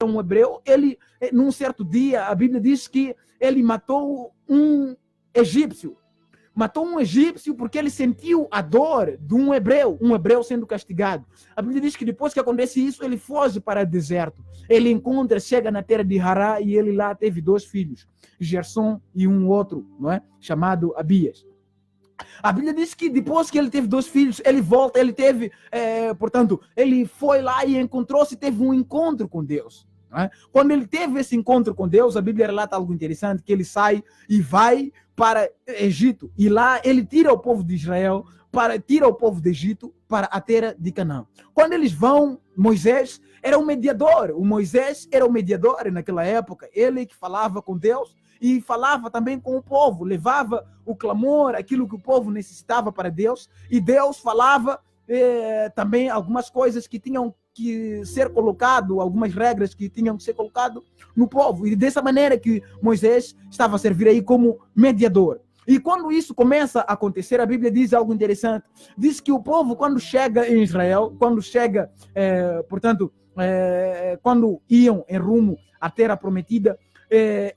um hebreu, ele, num certo dia, a Bíblia diz que ele matou um egípcio. Matou um egípcio porque ele sentiu a dor de um hebreu sendo castigado. A Bíblia diz que depois que acontece isso, ele foge para o deserto. Ele chega na terra de Hará e ele lá teve 2 filhos, Gerson e um outro, não é? Chamado Abias. A Bíblia diz que depois que ele teve 2 filhos, ele volta, ele teve, portanto, ele foi lá e teve um encontro com Deus. Quando ele teve esse encontro com Deus, a Bíblia relata algo interessante, que ele sai e vai para Egito, e lá ele tira o povo de Israel, tira o povo de Egito para a terra de Canaã. Quando eles vão, Moisés era o mediador, naquela época, ele que falava com Deus e falava também com o povo, levava o clamor, aquilo que o povo necessitava para Deus, e Deus falava também algumas coisas que tinham que ser colocado, algumas regras que tinham que ser colocado no povo, e dessa maneira que Moisés estava a servir aí como mediador. E quando isso começa a acontecer, a Bíblia diz algo interessante, diz que o povo, quando chega em Israel, quando iam em rumo à terra prometida,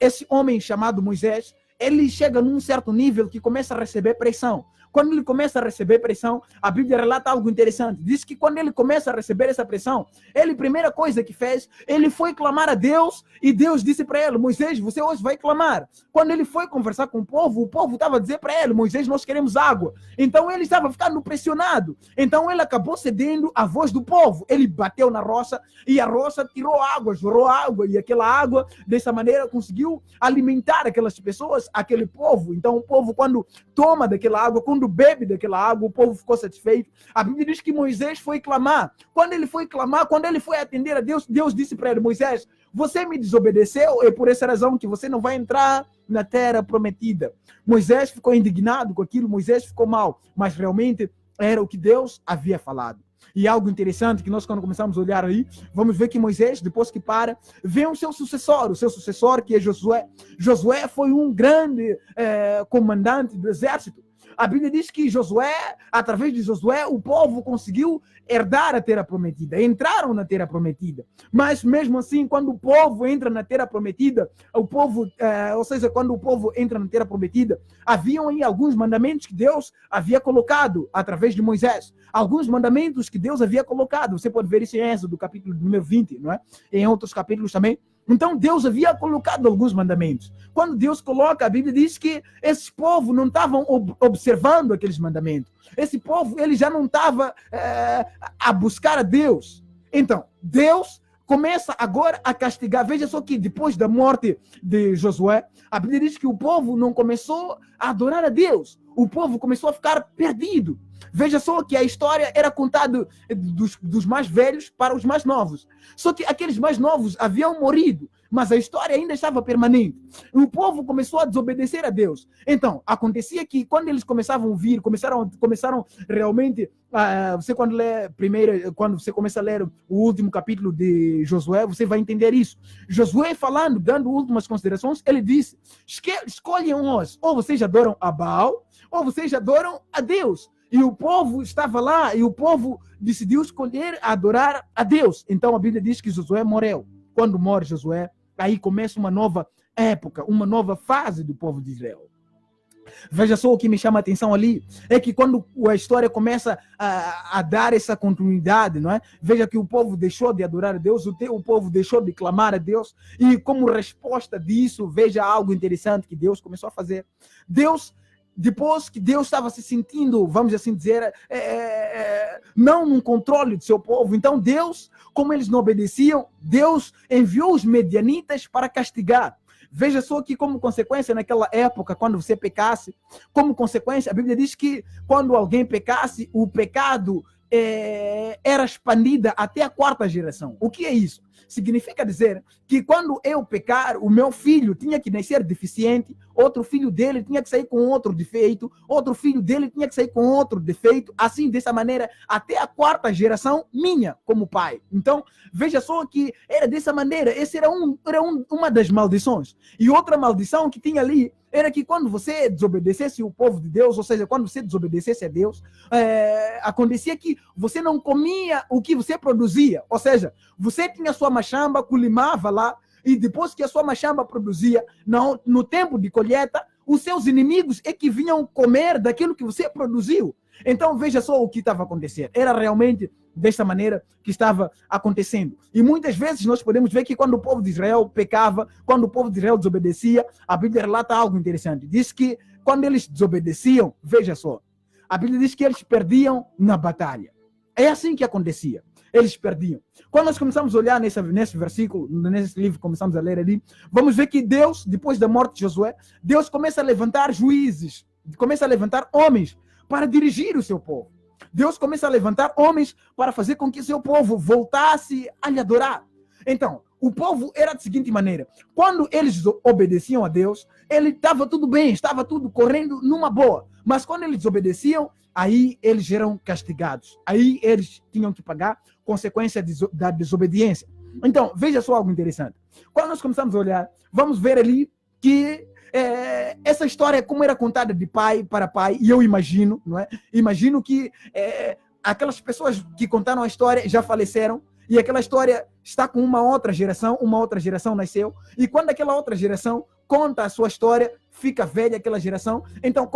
esse homem chamado Moisés, ele chega num certo nível que começa a receber pressão. Quando ele começa a receber pressão, a Bíblia relata algo interessante. Diz que quando ele começa a receber essa pressão, a primeira coisa que fez, ele foi clamar a Deus, e Deus disse para ele: Moisés, você hoje vai clamar. Quando ele foi conversar com o povo estava a dizer para ele: Moisés, nós queremos água. Então ele estava ficando pressionado. Então ele acabou cedendo à voz do povo. Ele bateu na rocha, e a rocha tirou água, jorrou água, e aquela água, dessa maneira, conseguiu alimentar aquelas pessoas, aquele povo. Então o povo, quando toma daquela água, quando bebe daquela água, o povo ficou satisfeito. A Bíblia diz que Moisés foi clamar. Quando ele foi clamar, quando ele foi atender a Deus, Deus disse para ele: Moisés, você me desobedeceu, é por essa razão que você não vai entrar na terra prometida. Moisés ficou indignado com aquilo, Moisés ficou mal, mas realmente era o que Deus havia falado. E algo interessante que nós, quando começamos a olhar aí, vamos ver que Moisés, depois que vem o seu sucessor que é Josué. Josué foi um grande comandante do exército. A Bíblia diz que através de Josué, o povo conseguiu herdar a terra prometida, entraram na terra prometida. Mas mesmo assim, quando o povo entra na terra prometida, quando o povo entra na terra prometida, haviam aí alguns mandamentos que Deus havia colocado através de Moisés. Alguns mandamentos que Deus havia colocado. Você pode ver isso em Êxodo, capítulo número 20, não é? Em outros capítulos também. Então Deus havia colocado alguns mandamentos. Quando Deus coloca, a Bíblia diz que esse povo não estavam observando aqueles mandamentos. Esse povo, ele já não estava a buscar a Deus. Então, Deus começa agora a castigar. Veja só que depois da morte de Josué, a Bíblia diz que o povo não começou a adorar a Deus. O povo começou a ficar perdido. Veja só que a história era contada dos mais velhos para os mais novos. Só que aqueles mais novos haviam morrido, mas a história ainda estava permanente. O povo começou a desobedecer a Deus. Então, acontecia que quando eles começavam a ouvir, começaram realmente, quando você começa a ler o último capítulo de Josué, você vai entender isso. Josué falando, dando últimas considerações, ele disse: escolhem hoje, ou vocês adoram a Baal, ou vocês adoram a Deus. E o povo estava lá, e o povo decidiu escolher adorar a Deus. Então a Bíblia diz que Josué morreu. Quando morre Josué, aí começa uma nova época, uma nova fase do povo de Israel. Veja só o que me chama a atenção ali, é que quando a história começa a dar essa continuidade, não é? Veja que o povo deixou de adorar a Deus, o povo deixou de clamar a Deus, e como resposta disso, veja algo interessante que Deus começou a fazer. Depois que Deus estava se sentindo, vamos assim dizer, não no controle do seu povo, então Deus, como eles não obedeciam, Deus enviou os medianitas para castigar. Veja só que, como consequência, naquela época, quando você pecasse, como consequência, a Bíblia diz que quando alguém pecasse, o pecado era expandida até a 4ª geração. O que é isso? Significa dizer que quando eu pecar, o meu filho tinha que nascer deficiente, outro filho dele tinha que sair com outro defeito, outro filho dele tinha que sair com outro defeito, assim, dessa maneira, até a 4ª geração minha, como pai. Então, veja só que era dessa maneira, essa era uma das maldições. E outra maldição que tinha ali era que quando você desobedecesse o povo de Deus, ou seja, quando você desobedecesse a Deus, acontecia que você não comia o que você produzia. Ou seja, você tinha sua machamba, culimava lá, e depois que a sua machamba produzia, no tempo de colheita, os seus inimigos é que vinham comer daquilo que você produziu. Então veja só o que estava acontecendo. Era realmente desta maneira que estava acontecendo. E muitas vezes nós podemos ver que quando o povo de Israel pecava, quando o povo de Israel desobedecia, a Bíblia relata algo interessante. Diz que quando eles desobedeciam, veja só, a Bíblia diz que eles perdiam na batalha. É assim que acontecia. Eles perdiam. Quando nós começamos a olhar nesse versículo, nesse livro, começamos a ler ali, vamos ver que Deus, depois da morte de Josué, Deus começa a levantar juízes, começa a levantar homens para dirigir o seu povo. Deus começa a levantar homens para fazer com que o seu povo voltasse a lhe adorar. Então, o povo era da seguinte maneira: quando eles obedeciam a Deus, ele estava tudo bem, estava tudo correndo numa boa. Mas quando eles desobedeciam, aí eles eram castigados. Aí eles tinham que pagar consequência da desobediência. Então, veja só algo interessante. Quando nós começamos a olhar, vamos ver ali que essa história, como era contada de pai para pai, e eu imagino, não é? Imagino que aquelas pessoas que contaram a história já faleceram, e aquela história está com uma outra geração nasceu, e quando aquela outra geração conta a sua história, fica velha aquela geração. Então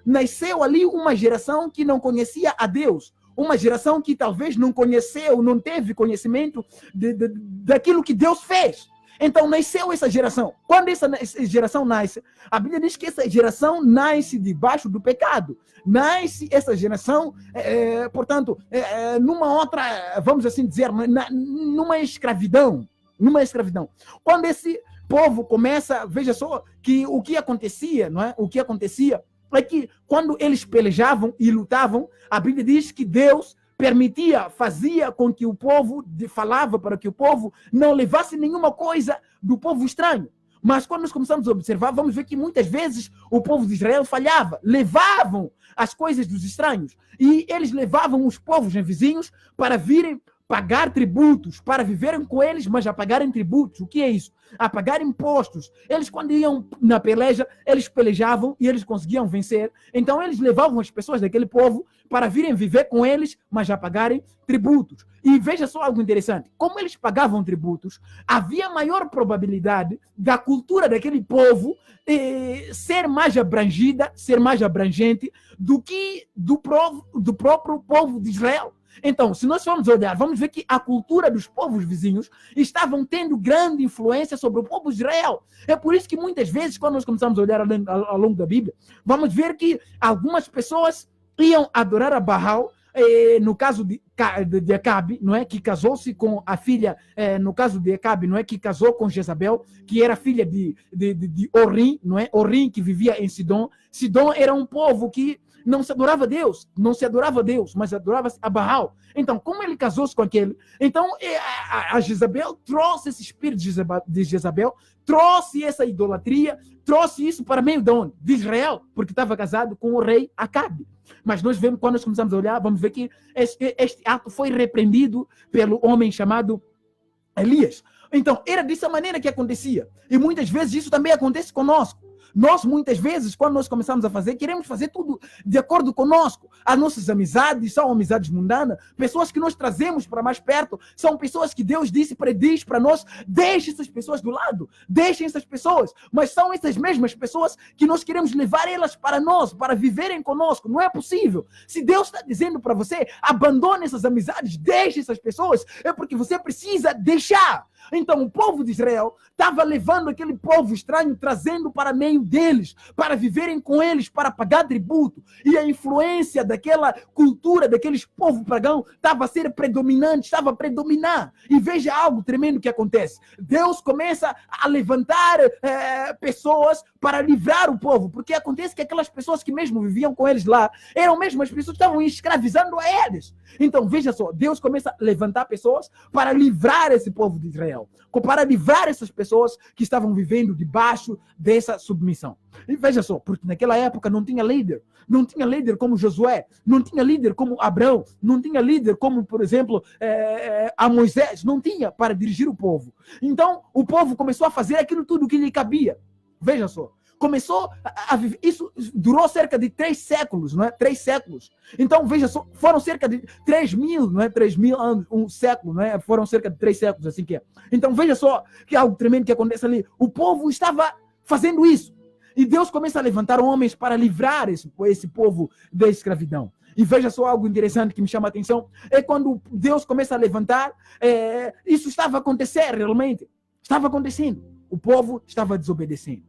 nasceu ali uma geração que não conhecia a Deus, uma geração que talvez não conheceu, não teve conhecimento daquilo que Deus fez. Então nasceu essa geração. Quando essa geração nasce, a Bíblia diz que essa geração nasce debaixo do pecado. Nasce essa geração, portanto, numa outra, vamos assim dizer, numa escravidão. Quando esse povo começa, veja só, que o que acontecia, não é? O que acontecia é que quando eles pelejavam e lutavam, a Bíblia diz que Deus fazia com que o povo, falava para que o povo não levasse nenhuma coisa do povo estranho. Mas quando nós começamos a observar, vamos ver que muitas vezes o povo de Israel falhava, levavam as coisas dos estranhos, e eles levavam os povos vizinhos para virem pagar tributos, para viverem com eles, mas a pagarem tributos. O que é isso? A pagar impostos. Eles, quando iam na peleja, eles pelejavam e eles conseguiam vencer. Então eles levavam as pessoas daquele povo para virem viver com eles, mas a pagarem tributos. E veja só algo interessante. Como eles pagavam tributos, havia maior probabilidade da cultura daquele povo ser mais abrangida, ser mais abrangente do que do próprio povo de Israel. Então, se nós formos olhar, vamos ver que a cultura dos povos vizinhos estavam tendo grande influência sobre o povo de Israel. É por isso que muitas vezes, quando nós começamos a olhar ao longo da Bíblia, vamos ver que algumas pessoas iam adorar a Baal, no caso de Acabe, não é, que casou-se com a filha, no caso de Acabe, não é, que casou com Jezabel, que era filha de Orim, não é, Orim, que vivia em Sidom. Sidom era um povo que não se adorava a Deus, mas adorava a Baal. Então, como ele casou-se com aquele, então a Jezabel trouxe esse espírito de Jezabel, trouxe essa idolatria, trouxe isso para meio de onde? De Israel, porque estava casado com o rei Acabe. Mas nós vemos, quando nós começamos a olhar, vamos ver que este ato foi repreendido pelo homem chamado Elias. Então, era dessa maneira que acontecia. E muitas vezes isso também acontece conosco. Nós, muitas vezes, quando nós começamos a fazer, queremos fazer tudo de acordo conosco. As nossas amizades são amizades mundanas. Pessoas que nós trazemos para mais perto são pessoas que Deus diz para nós: deixe essas pessoas do lado, deixem essas pessoas. Mas são essas mesmas pessoas que nós queremos levar elas para nós, para viverem conosco. Não é possível. Se Deus está dizendo para você: abandone essas amizades, deixe essas pessoas, é porque você precisa deixar. Então, o povo de Israel estava levando aquele povo estranho, trazendo para meio deles, para viverem com eles, para pagar tributo. E a influência daquela cultura, daqueles povos pagãos, estava a ser predominante, estava a predominar. E veja algo tremendo que acontece. Deus começa a levantar pessoas para livrar o povo, porque acontece que aquelas pessoas que mesmo viviam com eles lá, eram mesmo as pessoas que estavam escravizando a eles. Então, veja só, Deus começa a levantar pessoas para livrar esse povo de Israel, para livrar essas pessoas que estavam vivendo debaixo dessa submissão. E veja só, porque naquela época não tinha líder como Josué, não tinha líder como Abraão, não tinha líder como, por exemplo, a Moisés, não tinha para dirigir o povo. Então, o povo começou a fazer aquilo tudo que lhe cabia. Veja só, começou a viver. Isso durou cerca de 3 séculos, não é? 3 séculos. Então, veja só, foram cerca de 3.000, não é? 3.000 anos, um século, não é? Foram cerca de 3 séculos, assim que é. Então, veja só que algo tremendo que acontece ali. O povo estava fazendo isso. E Deus começa a levantar homens para livrar esse povo da escravidão. E veja só algo interessante que me chama a atenção. É quando Deus começa a levantar, isso estava acontecendo realmente. Estava acontecendo. O povo estava desobedecendo.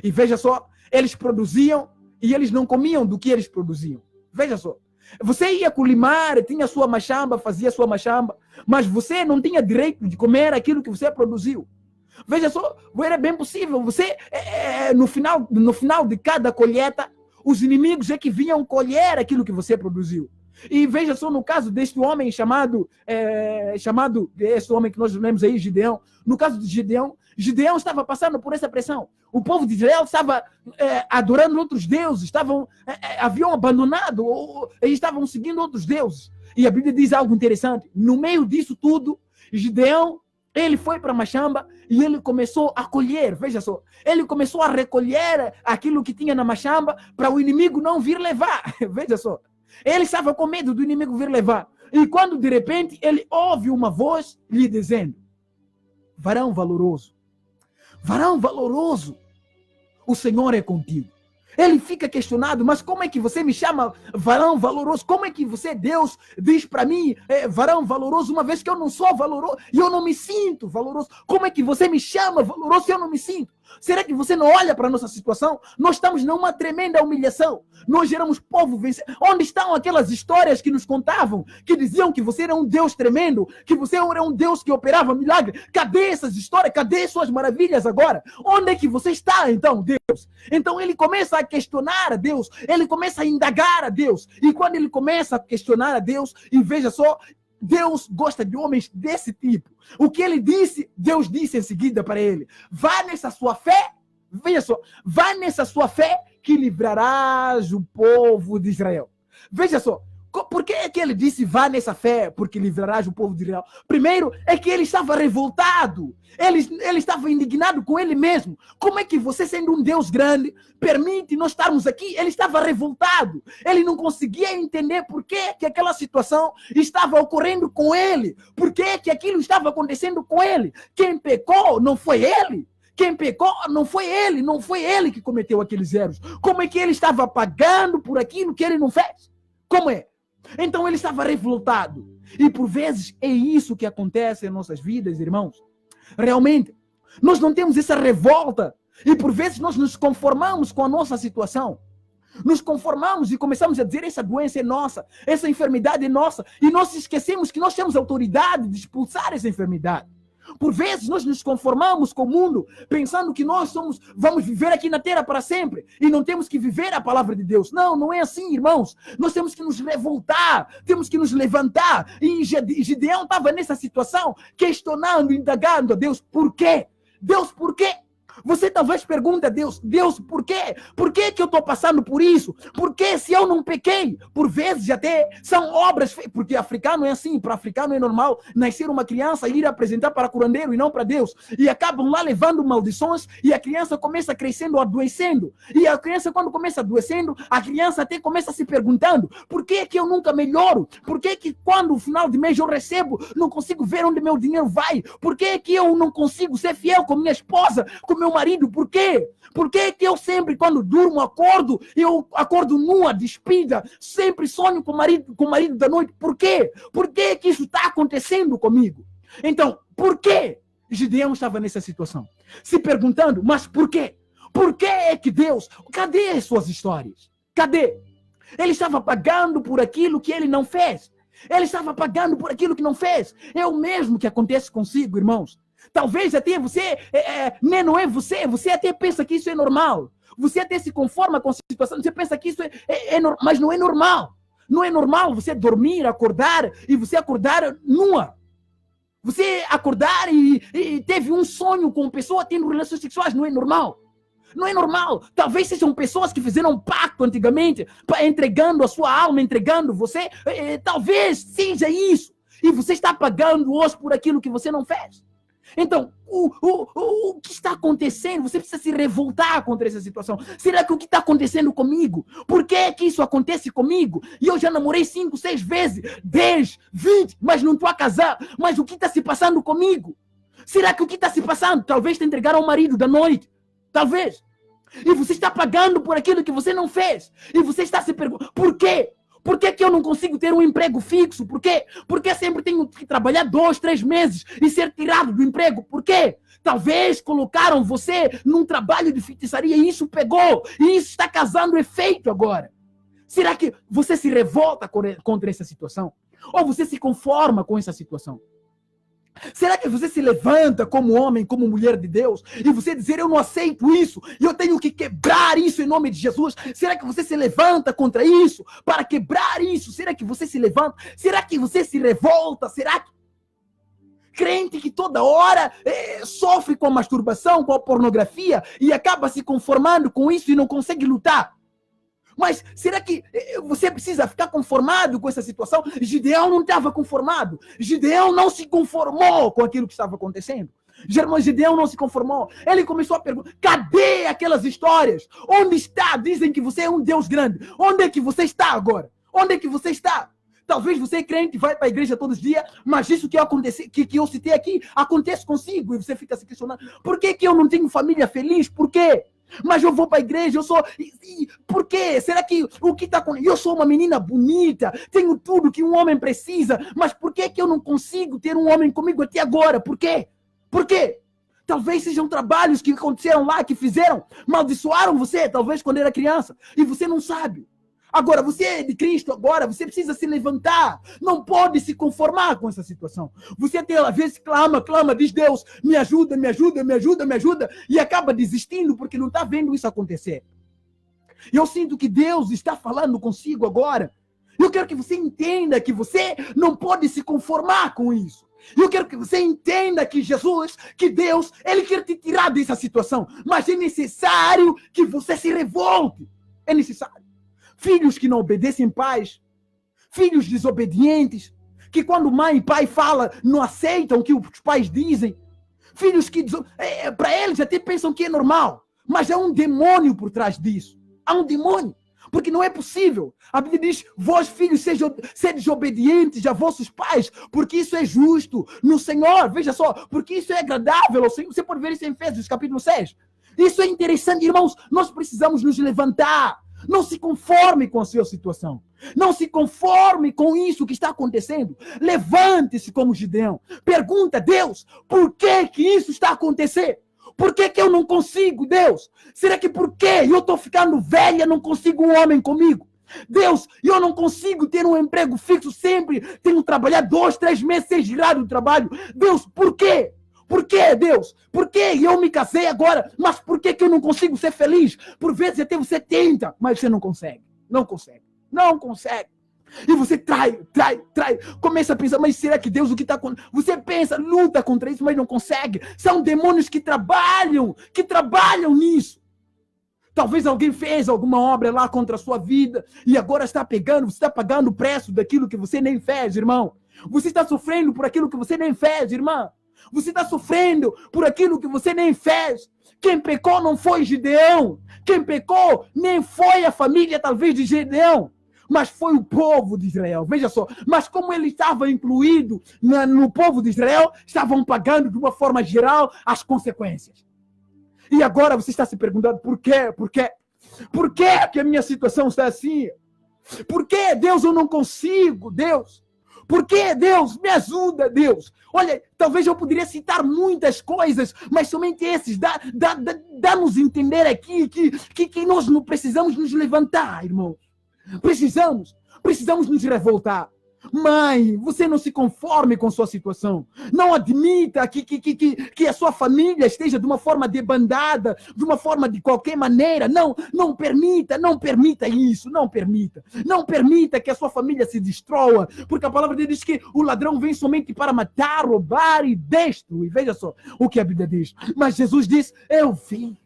E veja só, eles produziam e eles não comiam do que eles produziam. Veja só. Você ia colimar, tinha sua machamba, fazia sua machamba, mas você não tinha direito de comer aquilo que você produziu. Veja só, era bem possível. Você, no final de cada colheita, os inimigos é que vinham colher aquilo que você produziu. E veja só no caso deste homem chamado esse homem que nós lemos aí, Gideão. No caso de Gideão estava passando por essa pressão. O povo de Israel estava adorando outros deuses, haviam abandonado, eles estavam seguindo outros deuses. E a Bíblia diz algo interessante. No meio disso tudo, Gideão, ele foi para Machamba e ele começou a colher, veja só. Ele começou a recolher aquilo que tinha na Machamba para o inimigo não vir levar, veja só. Ele estava com medo do inimigo vir levar. E quando de repente ele ouve uma voz lhe dizendo: varão valoroso, o Senhor é contigo. Ele fica questionado, mas como é que você me chama varão valoroso? Como é que você, Deus, diz para mim varão valoroso, uma vez que eu não sou valoroso e eu não me sinto valoroso? Como é que você me chama valoroso se eu não me sinto? Será que você não olha para a nossa situação? Nós estamos numa tremenda humilhação. Nós éramos povo vencedor. Onde estão aquelas histórias que nos contavam, que diziam que você era um Deus tremendo, que você era um Deus que operava milagre? Cadê essas histórias? Cadê suas maravilhas agora? Onde é que você está então, Deus? Então ele começa a questionar a Deus, ele começa a indagar a Deus. E quando ele começa a questionar a Deus, e veja só, Deus gosta de homens desse tipo. O que ele disse, Deus disse em seguida para ele: vá nessa sua fé, veja só, vá nessa sua fé que livrarás o povo de Israel. Veja só, por que é que ele disse vá nessa fé porque livrarás o povo de Israel? Primeiro é que ele estava revoltado, ele estava indignado com ele mesmo. Como é que você, sendo um Deus grande, permite nós estarmos aqui? Ele estava revoltado, ele não conseguia entender por que aquela situação estava ocorrendo com ele, por que aquilo estava acontecendo com ele. Quem pecou não foi ele. Quem pecou não foi ele que cometeu aqueles erros. Como é que ele estava pagando por aquilo que ele não fez? Como é? Então ele estava revoltado. E por vezes é isso que acontece em nossas vidas, irmãos. Realmente, nós não temos essa revolta. E por vezes nós nos conformamos com a nossa situação. Nos conformamos e começamos a dizer: essa doença é nossa, essa enfermidade é nossa. E nós esquecemos que nós temos autoridade de expulsar essa enfermidade. Por vezes nós nos conformamos com o mundo, pensando que vamos viver aqui na terra para sempre e não temos que viver a palavra de Deus. Não, não é assim, irmãos. Nós temos que nos revoltar, temos que nos levantar. E Gideão estava nessa situação, questionando, indagando a Deus: por quê? Deus, por quê? Você talvez pergunte a Deus: Deus, por quê? Por que eu estou passando por isso? Por que se eu não pequei? Por vezes até são obras, porque africano é assim, para africano é normal nascer uma criança e ir apresentar para curandeiro e não para Deus. E acabam lá levando maldições e a criança começa crescendo, adoecendo. E a criança, quando começa adoecendo, a criança até começa se perguntando: por que eu nunca melhoro? Por que quando no final de mês eu recebo, não consigo ver onde meu dinheiro vai? Por que eu não consigo ser fiel com minha esposa, com meu marido? Por quê? Por que eu sempre, quando durmo, eu acordo nua, despida, sempre sonho com o marido da noite? Por quê? Por que isso está acontecendo comigo? Então, por que Gideão estava nessa situação? Se perguntando: mas por quê? Por que é que Deus... Cadê as suas histórias? Cadê? Ele estava pagando por aquilo que ele não fez. Ele estava pagando por aquilo que não fez. É o mesmo que acontece consigo, irmãos. Talvez até você, não é você até pensa que isso é normal. Você até se conforma com a situação, você pensa que isso é normal, mas não é normal. Não é normal você dormir, acordar, e você acordar nua. Você acordar e teve um sonho com pessoa tendo relações sexuais, não é normal. Não é normal. Talvez sejam pessoas que fizeram um pacto antigamente, entregando a sua alma, entregando você. Talvez seja isso. E você está pagando hoje por aquilo que você não fez. Então, o que está acontecendo? Você precisa se revoltar contra essa situação. Será que o que está acontecendo comigo? Por que que isso acontece comigo? E eu já namorei 5, 6 vezes, 10, 20, mas não estou a casar. Mas o que está se passando comigo? Será que o que está se passando? Talvez te entregaram ao marido da noite. Talvez. E você está pagando por aquilo que você não fez. E você está se perguntando, por quê? Por que que eu não consigo ter um emprego fixo? Por quê? Porque sempre tenho que trabalhar 2, 3 meses e ser tirado do emprego. Por quê? Talvez colocaram você num trabalho de feitiçaria e isso pegou. E isso está causando efeito agora. Será que você se revolta contra essa situação? Ou você se conforma com essa situação? Será que você se levanta como homem, como mulher de Deus, e você dizer, eu não aceito isso, e eu tenho que quebrar isso em nome de Jesus? Será que você se levanta contra isso, para quebrar isso? Será que você se levanta? Será que você se revolta? Será que crente que toda hora sofre com a masturbação, com a pornografia, e acaba se conformando com isso e não consegue lutar? Mas será que você precisa ficar conformado com essa situação? Gideão não estava conformado. Gideão não se conformou com aquilo que estava acontecendo. Gideão não se conformou. Ele começou a perguntar, cadê aquelas histórias? Onde está? Dizem que você é um Deus grande. Onde é que você está agora? Onde é que você está? Talvez você é crente, vai para a igreja todos os dias, mas isso que eu citei aqui acontece consigo. E você fica se questionando, por que que eu não tenho família feliz? Por quê? Mas eu vou para a igreja, eu sou... Por quê? Será que o que está acontecendo? Eu sou uma menina bonita, tenho tudo que um homem precisa, mas por que que eu não consigo ter um homem comigo até agora? Por quê? Por quê? Talvez sejam trabalhos que aconteceram lá, que fizeram, maldiçoaram você, talvez quando era criança, e você não sabe. Agora, você é de Cristo agora, você precisa se levantar. Não pode se conformar com essa situação. Você até às vezes clama, diz, Deus, me ajuda, me ajuda, me ajuda, me ajuda, e acaba desistindo porque não está vendo isso acontecer. Eu sinto que Deus está falando consigo agora. Eu quero que você entenda que você não pode se conformar com isso. Eu quero que você entenda que Jesus, que Deus, Ele quer te tirar dessa situação. Mas é necessário que você se revolte. É necessário. Filhos que não obedecem pais, filhos desobedientes, que quando mãe e pai falam, não aceitam o que os pais dizem. Filhos que, para eles, até pensam que é normal, mas há um demônio por trás disso. Há um demônio, porque não é possível. A Bíblia diz, vós filhos, sedes obedientes a vossos pais, porque isso é justo no Senhor. Veja só, porque isso é agradável ao Senhor. Você pode ver isso em Efésios, capítulo 6. Isso é interessante, irmãos. Nós precisamos nos levantar. Não se conforme com a sua situação. Não se conforme com isso que está acontecendo. Levante-se como Gideão. Pergunta a Deus, por que que isso está acontecendo? Por que que eu não consigo, Deus? Será que por que eu estou ficando velha, não consigo um homem comigo? Deus, eu não consigo ter um emprego fixo sempre. Tenho que trabalhar 2, 3 meses, ser girado do trabalho. Deus, por quê? Por que, Deus? Por que eu me casei agora? Mas por que que eu não consigo ser feliz? Por vezes até você tenta, mas você não consegue. Não consegue. Não consegue. E você trai. Começa a pensar, mas será que Deus, o que está acontecendo? Você pensa, luta contra isso, mas não consegue. São demônios que trabalham nisso. Talvez alguém fez alguma obra lá contra a sua vida e agora está pegando, você está pagando o preço daquilo que você nem fez, irmão. Você está sofrendo por aquilo que você nem fez, irmã. Você está sofrendo por aquilo que você nem fez. Quem pecou não foi Gideão. Quem pecou nem foi a família, talvez, de Gideão. Mas foi o povo de Israel. Veja só. Mas como ele estava incluído no povo de Israel, estavam pagando de uma forma geral as consequências. E agora você está se perguntando por quê? Por quê? Por que a minha situação está assim? Por que, Deus, eu não consigo, Deus? Por que, Deus? Me ajuda, Deus. Olha, talvez eu poderia citar muitas coisas, mas somente esses. Dá-nos entender aqui que nós não precisamos nos levantar, irmãos. Precisamos nos revoltar. Mãe, você não se conforme com sua situação. Não admita que a sua família esteja de uma forma debandada, de uma forma de qualquer maneira. Não permita isso. Não permita que a sua família se destroa. Porque a palavra de Deus diz que o ladrão vem somente para matar, roubar e destruir. E veja só o que a Bíblia diz. Mas Jesus diz, eu vim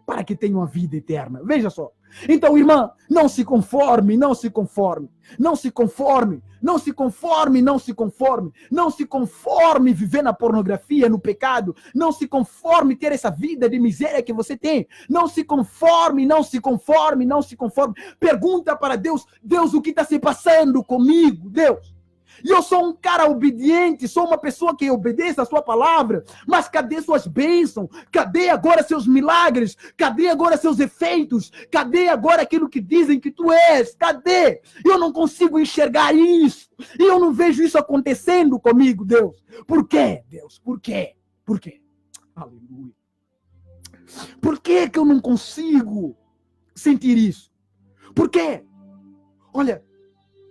para que tenham a vida eterna. Veja só. Então, irmã, não se conforme, não se conforme, não se conforme, não se conforme, não se conforme, não se conforme viver na pornografia, no pecado, não se conforme ter essa vida de miséria que você tem, não se conforme, não se conforme, não se conforme. Pergunta para Deus, Deus, o que está se passando comigo, Deus? E eu sou um cara obediente, sou uma pessoa que obedece a sua palavra, mas cadê suas bênçãos? Cadê agora seus milagres? Cadê agora seus efeitos? Cadê agora aquilo que dizem que tu és? Cadê? Eu não consigo enxergar isso. E eu não vejo isso acontecendo comigo, Deus. Por quê, Deus? Por quê? Por quê? Aleluia. Por que que eu não consigo sentir isso? Por quê? Olha,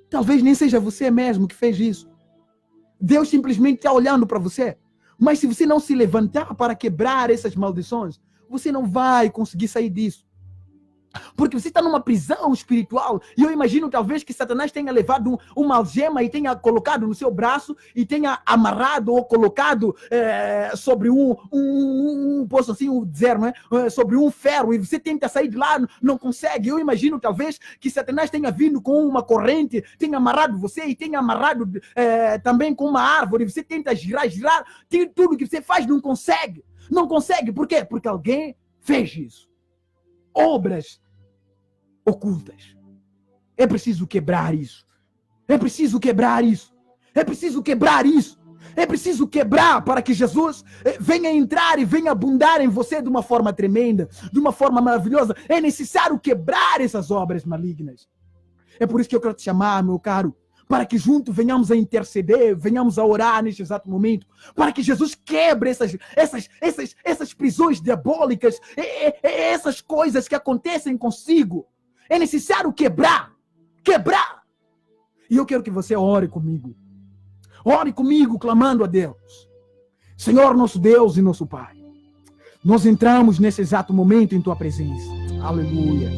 talvez nem seja você mesmo que fez isso. Deus simplesmente está olhando para você. Mas se você não se levantar para quebrar essas maldições, você não vai conseguir sair disso. Porque você está numa prisão espiritual. E eu imagino talvez que Satanás tenha levado uma algema e tenha colocado no seu braço e tenha amarrado ou colocado sobre posso assim dizer, não é? Sobre um ferro, e você tenta sair de lá, não consegue. Eu imagino talvez que Satanás tenha vindo com uma corrente, tenha amarrado você e tenha amarrado também com uma árvore. Você tenta girar, tudo que você faz não consegue. Não consegue, por quê? Porque alguém fez isso. Obras ocultas. É preciso quebrar isso. É preciso quebrar isso. É preciso quebrar isso. É preciso quebrar para que Jesus venha entrar e venha abundar em você de uma forma tremenda, de uma forma maravilhosa. É necessário quebrar essas obras malignas. É por isso que eu quero te chamar, meu caro, para que juntos venhamos a interceder, venhamos a orar neste exato momento, para que Jesus quebre essas prisões diabólicas, essas coisas que acontecem consigo. É necessário quebrar. E eu quero que você ore comigo. Ore comigo, clamando a Deus. Senhor, nosso Deus e nosso Pai, nós entramos nesse exato momento em Tua presença. Aleluia.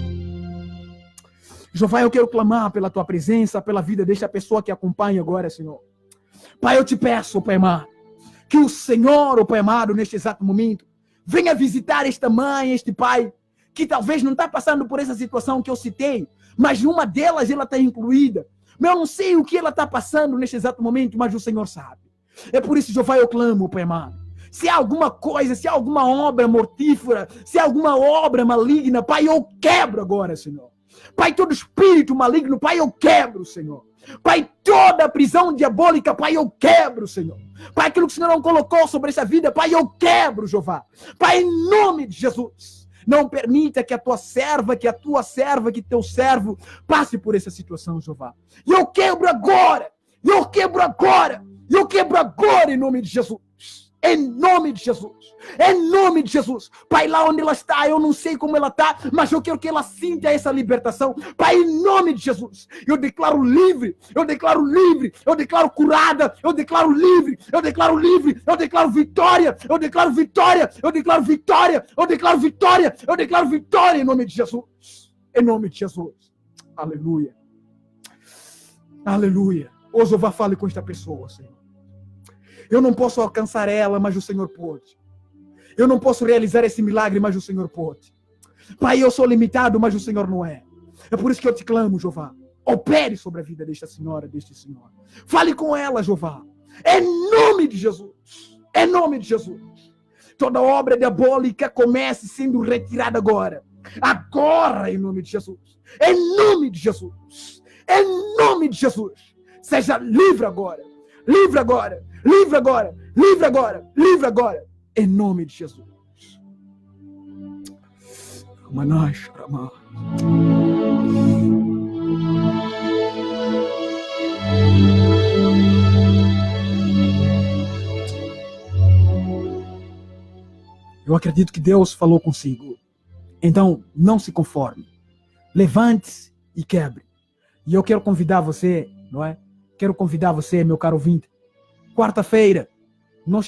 Jeová, eu quero clamar pela Tua presença, pela vida desta pessoa que acompanha agora, Senhor. Pai, eu te peço, Pai amado, que o Senhor, Pai amado, neste exato momento, venha visitar esta mãe, este pai, que talvez não está passando por essa situação que eu citei, mas numa delas ela está incluída. Mas eu não sei o que ela está passando neste exato momento, mas o Senhor sabe. É por isso, Jeová, eu clamo, Pai amado. Se há alguma coisa, se há alguma obra mortífera, se há alguma obra maligna, Pai, eu quebro agora, Senhor. Pai, todo espírito maligno, Pai, eu quebro, Senhor. Pai, toda prisão diabólica, Pai, eu quebro, Senhor. Pai, aquilo que o Senhor não colocou sobre essa vida, Pai, eu quebro, Jeová. Pai, em nome de Jesus, não permita que a tua serva, que teu servo passe por essa situação, Jeová. E eu quebro agora, em nome de Jesus. Em nome de Jesus. Em nome de Jesus. Pai, lá onde ela está, eu não sei como ela está, mas eu quero que ela sinta essa libertação. Pai, em nome de Jesus. Eu declaro livre. Eu declaro livre. Eu declaro curada. Eu declaro livre. Eu declaro livre. Eu declaro vitória. Eu declaro vitória. Eu declaro vitória. Eu declaro vitória. Eu declaro vitória em nome de Jesus. Em nome de Jesus. Aleluia. Aleluia. Ô Jeová, fale com esta pessoa, Senhor. Eu não posso alcançar ela, mas o Senhor pode. Eu não posso realizar esse milagre, mas o Senhor pode. Pai, eu sou limitado, mas o Senhor não é. É por isso que eu te clamo, Jeová. Opere sobre a vida desta senhora, deste senhor. Fale com ela, Jeová. Em nome de Jesus. Em nome de Jesus. Toda obra diabólica comece sendo retirada agora. Agora, em nome de Jesus. Em nome de Jesus. Em nome de Jesus. Seja livre agora. Livre agora. Livre agora, livre agora, livre agora, em nome de Jesus. Manás, Ramá. Eu acredito que Deus falou consigo. Então, não se conforme. Levante-se e quebre. E eu quero convidar você, não é? Quero convidar você, meu caro ouvinte. Quarta-feira, nós